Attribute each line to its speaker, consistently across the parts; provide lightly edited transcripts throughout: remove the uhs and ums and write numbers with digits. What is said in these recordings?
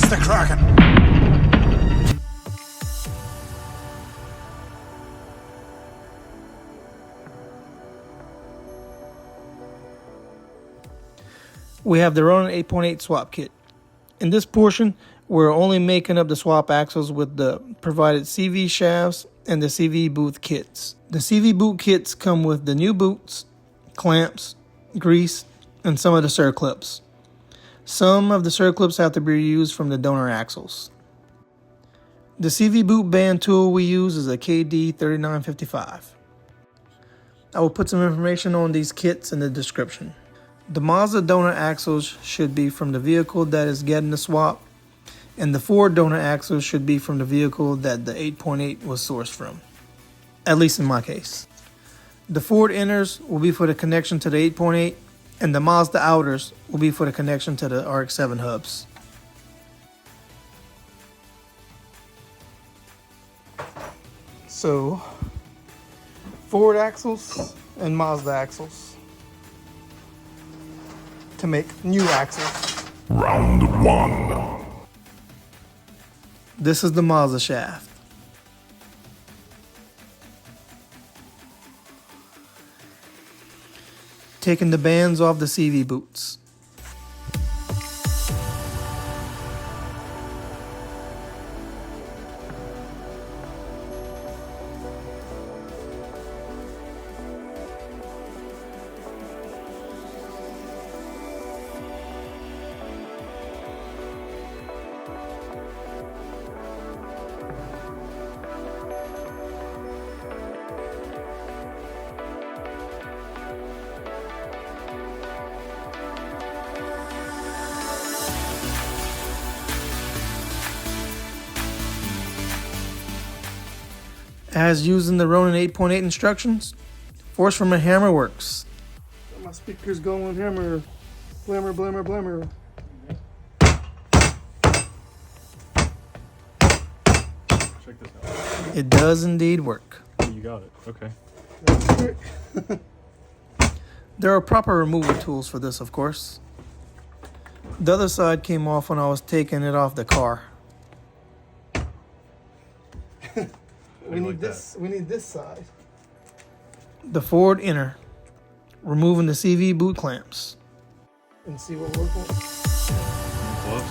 Speaker 1: the Kraken.
Speaker 2: We have the Ronin 8.8 swap kit. In this portion, we're only making up the swap axles with the provided CV shafts and the CV boot kits. The CV boot kits come with the new boots, clamps, grease, and some of the circlips. Some of the circlips have to be reused from the donor axles. The CV boot band tool we use is a KD3955. I will put some information on these kits in the description. The Mazda donor axles should be from the vehicle that is getting the swap, and the Ford donor axles should be from the vehicle that the 8.8 was sourced from, at least in my case. The Ford inners will be for the connection to the 8.8, and the Mazda outers will be for the connection to the RX-7 hubs. So, Ford axles and Mazda axles to make new axles.
Speaker 1: Round 1.
Speaker 2: This is the Mazda shaft. Taking the bands off the CV boots. As using the Ronin 8.8 instructions, force from a hammer works. My speaker's going hammer, blammer, blammer, blammer.
Speaker 3: Check this out.
Speaker 2: It does indeed work.
Speaker 3: Oh, you got it. Okay.
Speaker 2: That's it. There are proper removal tools for this, of course. The other side came off when I was taking it off the car. We need this side. The Ford inner, removing the CV boot clamps. And see what works.
Speaker 3: Close.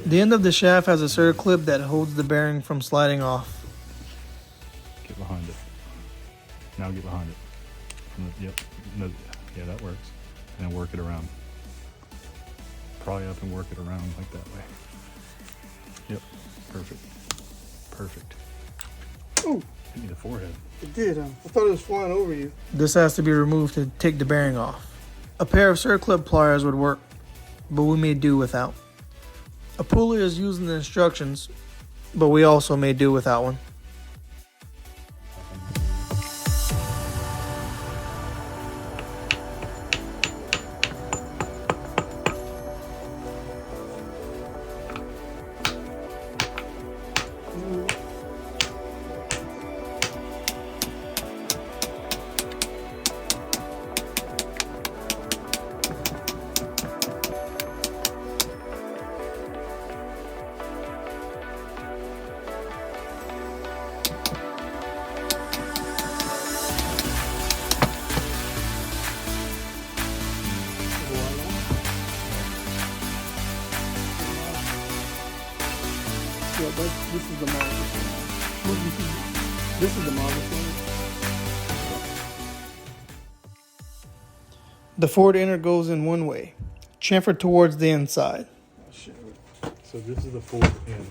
Speaker 2: The end of the shaft has a circlip that holds the bearing from sliding off.
Speaker 3: Get behind it. Now get behind it. Yep. No, yeah, that works. And then work it around. Pry up and work it around like that way. Yep. Perfect. Perfect.
Speaker 2: Ooh.
Speaker 3: Hit me the forehead.
Speaker 2: It did, I thought it was flying over you. This has to be removed to take the bearing off. A pair of circlip pliers would work, but we may do without. A pulley is using the instructions, but we also may do without one. Yeah, this is the Mazda. This is the Mazda. The Ford inner goes in one way, chamfered towards the inside.
Speaker 3: So this is the Ford end.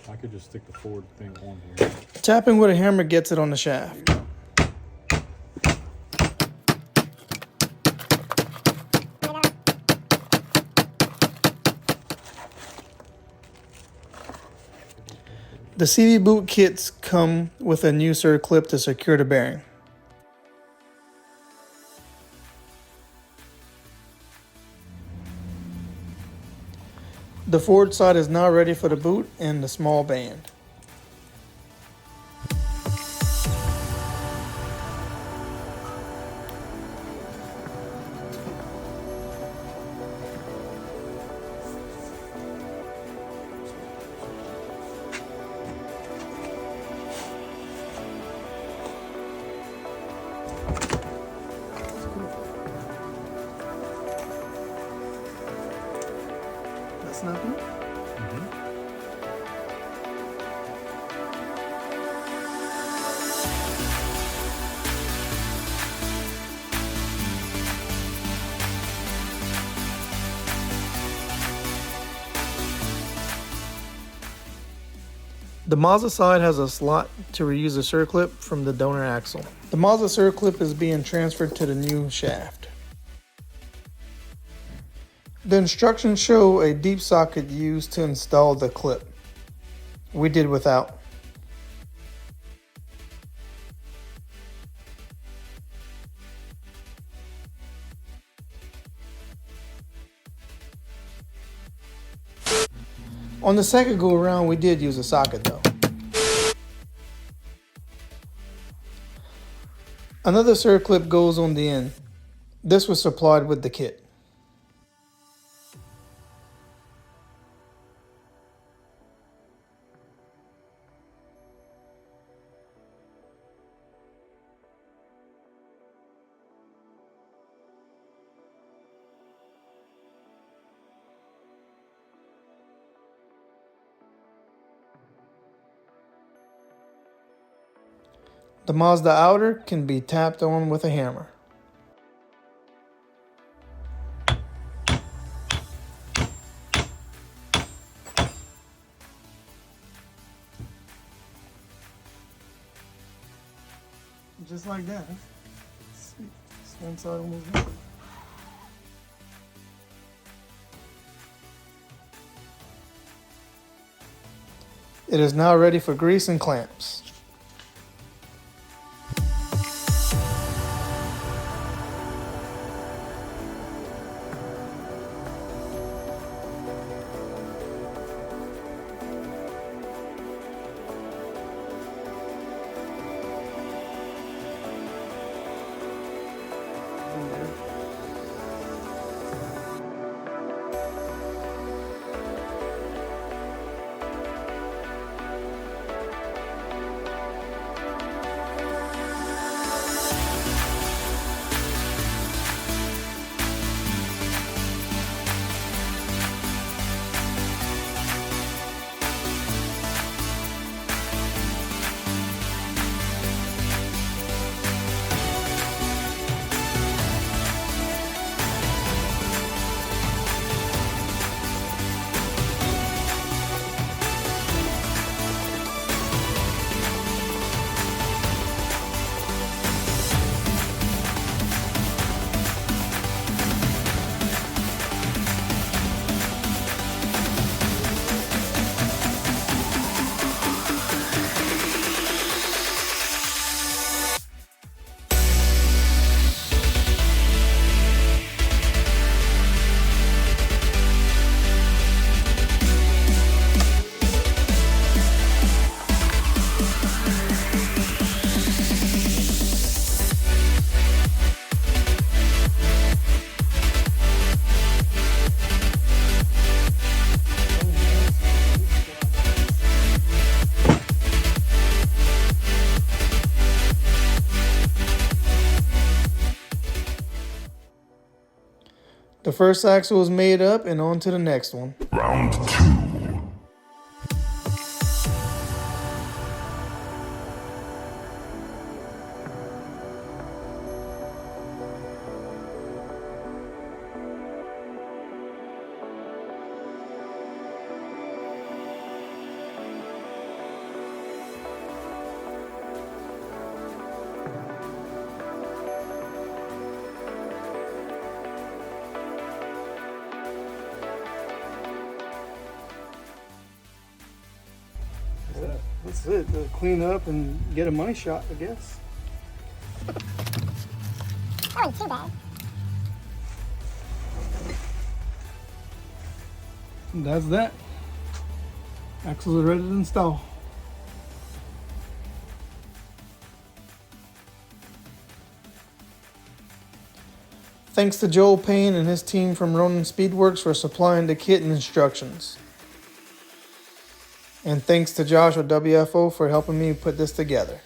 Speaker 3: I could just stick the forward thing on here.
Speaker 2: Tapping with a hammer gets it on the shaft. The CV boot kits come with a new circlip to secure the bearing. The forward side is now ready for the boot and the small band. That's not good. The Mazda side has a slot to reuse the circlip from the donor axle. The Mazda circlip is being transferred to the new shaft. The instructions show a deep socket used to install the clip. We did without. On the second go around, we did use a socket though. Another circlip goes on the end. This was supplied with the kit. The Mazda outer can be tapped on with a hammer. Just like that. Sweet. This one side almost done. It is now ready for grease and clamps. The first axle was made up and on to the next one.
Speaker 1: Round 2.
Speaker 2: That's it. Clean up and get a money shot, I guess.
Speaker 4: That wasn't too bad.
Speaker 2: And that's that. Axles are ready to install. Thanks to Joel Payne and his team from Ronin Speedworks for supplying the kit and instructions. And thanks to Josh with WFO for helping me put this together.